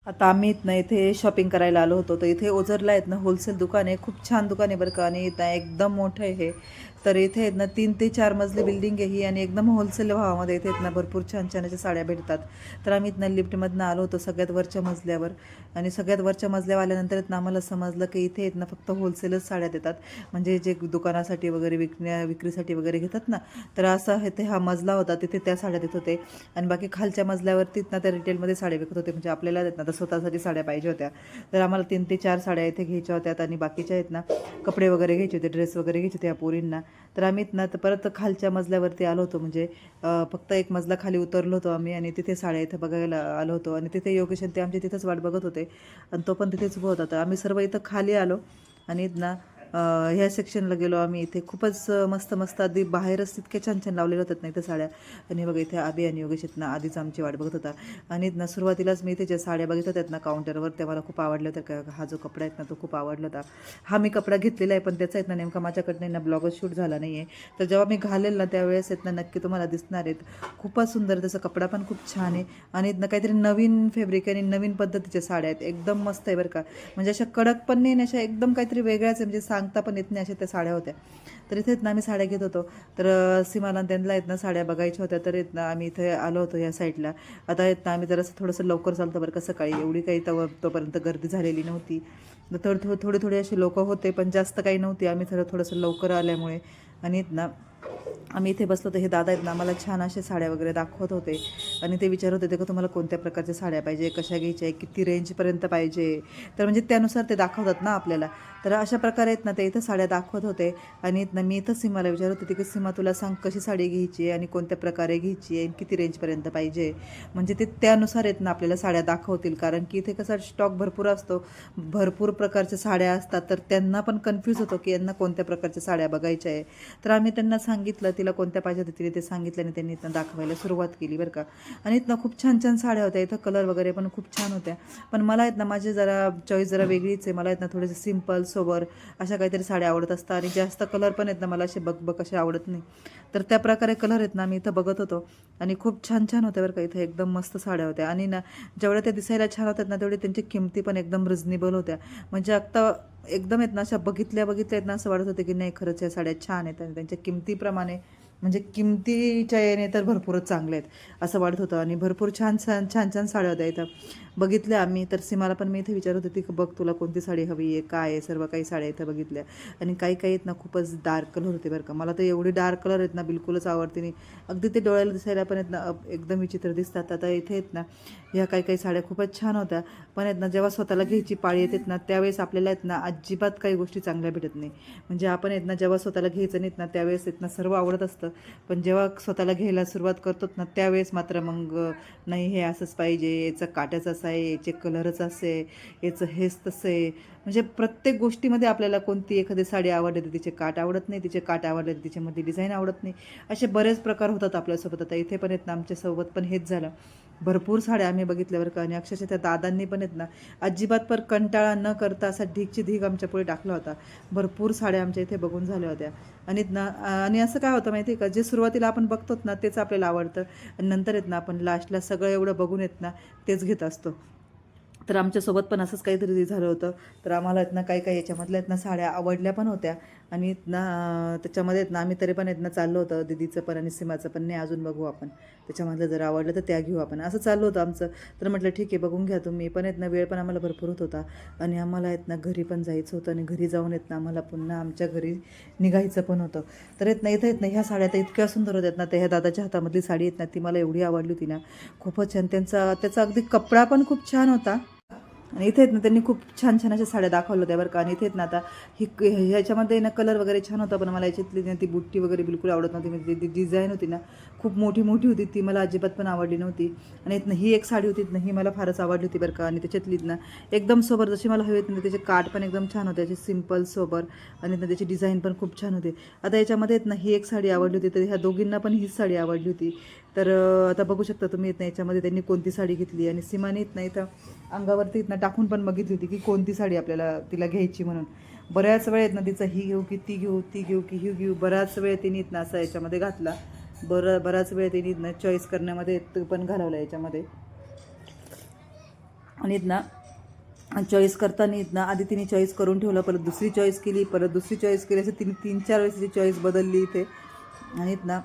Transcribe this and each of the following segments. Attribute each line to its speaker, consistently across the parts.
Speaker 1: आता आम्ही इथनं इथे शॉपिंग करायला आलो होतो. तर इथे ओझरला आहेत ना होलसेल दुकान आहे. खूप छान दुकान आहे बरं का. आणि इथं एकदम मोठं आहे हे. तर इथे आहेत ना 3 ते 4 मजली बिल्डिंग आहे ही. आणि एकदम होलसेल भावामध्ये इथे आहेत ना भरपूर छान छान अशा साड्या भेटतात. तर आम्ही इथनं लिफ्टमधनं आलो होतो सगळ्यात वरच्या मजल्यावर. आणि सगळ्यात वरच्या मजल्यावर आल्यानंतर इथनं आम्हाला समजलं की इथे आहेत ना फक्त होलसेलच साड्या देतात. म्हणजे जे दुकानासाठी वगैरे विक्रीसाठी वगैरे घेतात ना. तर असं इथे हा मजला होता, तिथे त्या साड्या देत होते. आणि बाकी खालच्या मजल्यावरतीच ना त्या रिटेलमध्ये साड्या विकत होते. म्हणजे आपल्याला आहेत ना तर स्वतःसाठी साड्या पाहिजे होत्या. तर आम्हाला 3 ते 4 साड्या इथे घ्यायच्या होत्या. आणि बाकीच्या आहेत ना कपडे वगैरे घ्यायचे होते, ड्रेस वगैरे घ्यायचे होते या पोरींना. तर आम्ही ना तर परत खालच्या मजल्यावरती आलो होतो. म्हणजे फक्त एक मजला खाली उतरलो होतो आम्ही. आणि तिथे साड्या इथं बघायला आलो होतो. आणि तिथे योगेश ते आमच्या तिथंच वाट बघत होते. आणि तो पण तिथेच उभा होता. तर आम्ही सर्व इथं खाली आलो. आणि ना ह्या सेक्शनला गेलो आम्ही. इथे खूपच मस्त मस्त आधी बाहेरच इतके छान छान लावलेले होतात ना इथं साड्या. आणि बघा इथे आबी आणि योगेश आहेत ना आधीच आमची वाट बघत होता. आणि ना सुरुवातीलाच मी इथे ज्या साड्या बघित होत्यात ना काउंटरवर त्या मला खूप आवडल्या होत्या. हा जो कपडा आहे ना तो खूप आवडला होता. हा मी कपडा घेतलेला आहे, पण त्याचा आहेत ना नेमका माझ्याकडनं ना ब्लॉगच शूट झाला नाही आहे. तर जेव्हा मी घालेल ना त्यावेळेस आहेत ना नक्की तुम्हाला दिसणार आहेत. खूपच सुंदर त्याचा कपडा पण खूप छान आहे. आणि ना काहीतरी नवीन फॅब्रिक आणि नवीन पद्धतीच्या साड्या आहेत. एकदम मस्त आहे बरं का. म्हणजे अशा कडक पण नाही आणि अशा एकदम काहीतरी वेगळ्याच आहे. म्हणजे सांगता पण येत नाही अशा त्या साड्या होत्या. तर इथेच ना आम्ही साड्या घेत होतो. तर सीमाला त्यांना आहेत ना साड्या बघायच्या होत्या. तर आहेत ना आम्ही इथे आलो होतो या साईडला. आता आहेत ना आम्ही जरासं थोडंसं लवकर चालतो बरं का. सकाळी एवढी काही तोपर्यंत गर्दी झालेली नव्हती. थोडे थोडे असे लोक होते, पण जास्त काही नव्हती. आम्ही थोडंसं लवकर आल्यामुळे. आणि ना आम्ही इथे बसलो तर हे दादा आहेत ना आम्हाला छान अशा साड्या वगैरे दाखवत होते. आणि ते विचारत होते की तुम्हाला कोणत्या प्रकारच्या साड्या पाहिजे, कशा घ्यायच्या आहे, किती रेंजपर्यंत पाहिजे. तर म्हणजे त्यानुसार ते दाखवतात ना आपल्याला. तर अशा प्रकारे आहेत ना ते इथं साड्या दाखवत होते. आणि ना मी इथं सीमाला विचारत होते की सीमा तुला सांग कशी साडी घ्यायची आहे आणि कोणत्या प्रकारे घ्यायची आहे आणि किती रेंजपर्यंत पाहिजे. म्हणजे ते त्यानुसार आहेत ना आपल्याला साड्या दाखवतील. कारण की इथे कसा स्टॉक भरपूर असतो, भरपूर प्रकारच्या साड्या असतात. तर त्यांना पण कन्फ्यूज होतो की यांना कोणत्या प्रकारच्या साड्या बघायच्या आहे. तर आम्ही त्यांना सांगितलं तिला कोणत्या पाहिजे होत्या तिने ते सांगितलं. आणि त्यांनी इथं दाखवायला सुरुवात केली बरं का. आणि इथनं खूप छान छान साड्या होत्या. इथं कलर वगैरे पण खूप छान होत्या. पण मला आहेत ना माझी जरा चॉईस जरा वेगळीच आहे. मला आहेत ना थोडेसे सिम्पल सोबर अशा काहीतरी साड्या आवडत असतात. आणि जास्त कलर पण आहेत ना मला असे बकबक असे आवडत नाही. तर त्या प्रकारे कलर आहेत ना मी इथं बघत होतो. आणि खूप छान छान होत्या बरं का. इथं एकदम मस्त साड्या होत्या. आणि ना जेवढ्या त्या दिसायला छान होत्यात ना तेवढी त्यांची किमती पण एकदम रिजनेबल होत्या. म्हणजे आता एकदम आहेत ना अशा बघितल्या आहेत ना असं वाटत होतं की नाही खरंच या साड्या छान आहेत. आणि त्यांच्या किमतीप्रमाणे म्हणजे किमतीच्या याने तर भरपूरच चांगले आहेत असं वाटत होतं. आणि भरपूर छान छान छान छान साड्या होत्या इथं बघितल्या आम्ही. तर सीमाला पण मी इथे विचारत होती की बघ तुला कोणती साडी हवी आहे काय आहे. सर्व काही साड्या इथं बघितल्या. आणि काही काही आहेत ना खूपच डार्क कलर होते बरं का. मला तर एवढी डार्क कलर आहेत ना बिलकुलच आवडते नाही. अगदी ते डोळ्याला दिसायला पण आहेत ना एकदम विचित्र दिसतात. आता इथे आहेत ना ह्या काही काही साड्या खूपच छान होत्या. पण आहेत ना जेव्हा स्वतःला घ्यायची पाळी येतात ना त्यावेळेस आपल्याला आहेत ना अजिबात काही गोष्टी चांगल्या भेटत नाही. म्हणजे आपण आहेत ना जेव्हा स्वतःला घ्यायचं नाहीत ना त्यावेळेस आहेत ना सर्व आवडत असतं. पण जेव्हा स्वतःला घ्यायला सुरुवात करतो ना त्यावेळेस मात्र मग नाही हे असंच पाहिजे, याचं काटच असं आहे, याचे कलरच असे, याचं हेच तसं आहे. म्हणजे प्रत्येक गोष्टीमध्ये आपल्याला कोणती एखादी साडी आवडते तर तिचे काट आवडत नाही, तिचे काट आवडले तर तिच्यामध्ये डिझाईन आवडत नाही. असे बरेच प्रकार होतात आपल्यासोबत. आता इथे पण आहेत ना आमच्यासोबत पण हेच झालं. भरपूर साड्या आम्ही बघितल्यावर का. आणि अक्षरशः त्या दादांनी पण आहेत ना अजिबात पर कंटाळा न करता असा ढीगची ढीग आमच्या पुढे टाकला होता. भरपूर साड्या आमच्या इथे बघून झाल्या होत्या. आणि ना आणि असं काय होतं माहिती आहे का, जे सुरुवातीला आपण बघतोत ना तेच आपल्याला आवडतं. आणि नंतर आहेत ना आपण लास्टला सगळं एवढं बघून येत ना तेच घेत असतो. तर आमच्यासोबत पण असंच काहीतरी झालं होतं. तर आम्हाला आहेत ना काही काही याच्यामधल्या आहेत ना साड्या आवडल्या पण होत्या. आणि ना त्याच्यामध्ये आहेत ना आम्ही तरी पण आहेत ना चाललो होतं दीदीचं पण आणि सीमाचं पण नाही अजून बघू आपण. त्याच्यामधलं जर आवडलं तर त्या घेऊ आपण असं चाललं होतं आमचं. तर म्हटलं ठीक आहे बघून घ्या तुम्ही. पण आहेत ना वेळ पण आम्हाला भरपूर होत होता. आणि आम्हाला आहेत ना घरी पण जायचं होतं. आणि घरी जाऊन आहेत ना आम्हाला पुन्हा आमच्या घरी निघायचं पण होतं. तर येत नाही ह्या साड्या तर इतक्या सुंदर होत्यात ना. त्या ह्या दादाच्या हातामधली साडी आहेत ना ती मला एवढी आवडली होती ना. खूपच छान त्याचा अगदी कपडा पण खूप छान होता. आणि इथे आहेत ना त्यांनी खूप छान छान अशा साड्या दाखवल्या होत्या बरं का. आणि इथे आहेत ना आता ह्याच्यामध्ये ना कलर वगैरे छान होता. पण मला याच्यातली ना ती बुट्टी वगैरे बिलकुल आवडत नव्हती. म्हणजे ती डिझाईन होती ना खूप मोठी मोठी होती, ती मला अजिबात पण आवडली नव्हती. आणि इथनं ही एक साडी होती ना ही मला फारच आवडली होती बरं का. आणि त्याच्यातली ना एकदम सोबर जशी मला हवी होती ना त्याचे काठ पण एकदम छान होते, असे सिम्पल सोबर. आणि त्याची डिझाईन पण खूप छान होती. आता याच्यामध्ये आहेत ना ही एक साडी आवडली होती. तर ह्या दोघींना पण हीच साडी आवडली होती. तर आता बघू शकता तुम्ही येत नाही याच्यामध्ये त्यांनी कोणती साडी घेतली. आणि सीमाने येत नाही तर अंगावरती इथनं टाकून पण बघितली होती की कोणती साडी आपल्याला तिला घ्यायची म्हणून. बऱ्याच वेळ येत ना तिचं ही घेऊ की ती घेऊ, ती घेऊ की ही घेऊ, बराच वेळ तिने इथनं असं याच्यामध्ये घातला. बराच वेळ तिने इथनं चॉईस करण्यामध्ये पण घालवला याच्यामध्ये. आणि आहेत ना चॉईस करताना आहेत ना आधी तिने चॉईस करून ठेवलं, परत दुसरी चॉईस केली, परत दुसरी चॉईस केली, असं तिने 3-4 वेळेस तिची चॉईस बदलली इथे. आणि आहेत ना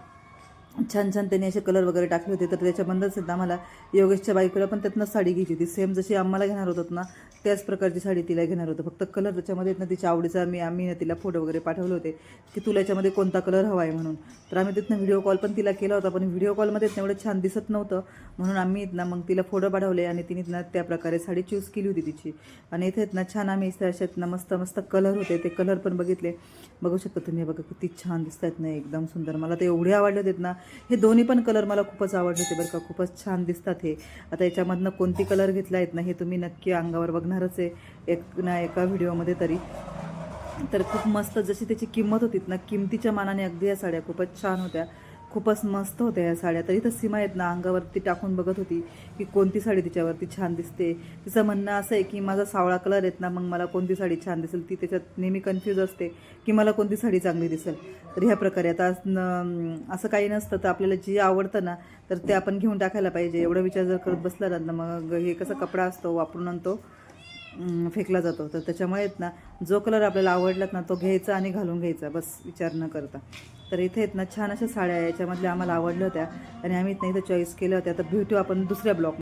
Speaker 1: छान छान त्यांनी असे कलर वगैरे टाकले होते. तर त्याच्यामधूनच आहेत ना आम्हाला योगेशच्या बायकोला पण त्यातनंच साडी घ्यायची होती. सेम जशी आम्हाला घेणार होतात ना त्याच प्रकारची साडी तिला घेणार होतं. फक्त कलर त्याच्यामध्ये ना तिच्या आवडीचा आम्ही ना तिला फोटो वगैरे पाठवले होते की तुला याच्यामध्ये कोणता कलर हवा आहे म्हणून. तर आम्ही तिथनं व्हिडिओ कॉल पण तिला केला होता, पण व्हिडिओ कॉलमध्ये एवढं छान दिसत नव्हतं म्हणून आम्ही ना मग तिला फोटो पाठवले आणि तिने ना त्या प्रकारे साडी चूज केली होती तिची. आणि इथे ना छान आम्ही अशात ना मस्त मस्त कलर होते, ते कलर पण बघितले. बघू शकता तुम्ही, बघा किती छान दिसत आहेत ना, एकदम सुंदर. मला ते एवढे आवडले होते ना, हे दोन्ही पण कलर मला खूपच आवडले होते बरं का, खूपच छान दिसतात हे. आता याच्यामधनं कोणती कलर घेतला आहेत ना हे तुम्ही नक्की अंगावर बघणारच आहे एका व्हिडिओमध्ये तरी. तर खूप मस्त जशी त्याची किंमत होती ना, किमतीच्या मानाने अगदी या साड्या खूपच छान होत्या, खूपच मस्त होत्या या साड्या. तरी तर सीमा आहेत ना अंगावरती टाकून बघत होती की कोणती साडी तिच्यावरती छान दिसते. तिचं म्हणणं असं आहे की माझा सावळा कलर आहेत ना, मग मला कोणती साडी छान दिसेल, ती त्याच्यात नेहमी कन्फ्यूज असते की मला कोणती साडी चांगली दिसेल. तर ह्या प्रकारे आता असं काही नसतं, तर आपल्याला जी आवडतं ना तर ते आपण घेऊन टाकायला पाहिजे. एवढा विचार जर करत बसला ना मग हे कसा कपडा असतो वापरून आणतो फेकला जातो. तर त्याच्यामुळे ना जो कलर आपल्याला आवडलात ना तो घ्यायचा आणि घालून घ्यायचा, बस विचार न करता. तर इथे आहेत ना छान अशा साड्या याच्यामधल्या आम्हाला आवडल्या होत्या आणि आम्ही इथं चॉईस केल्या होत्या. तर भेटू आपण दुसऱ्या ब्लॉग.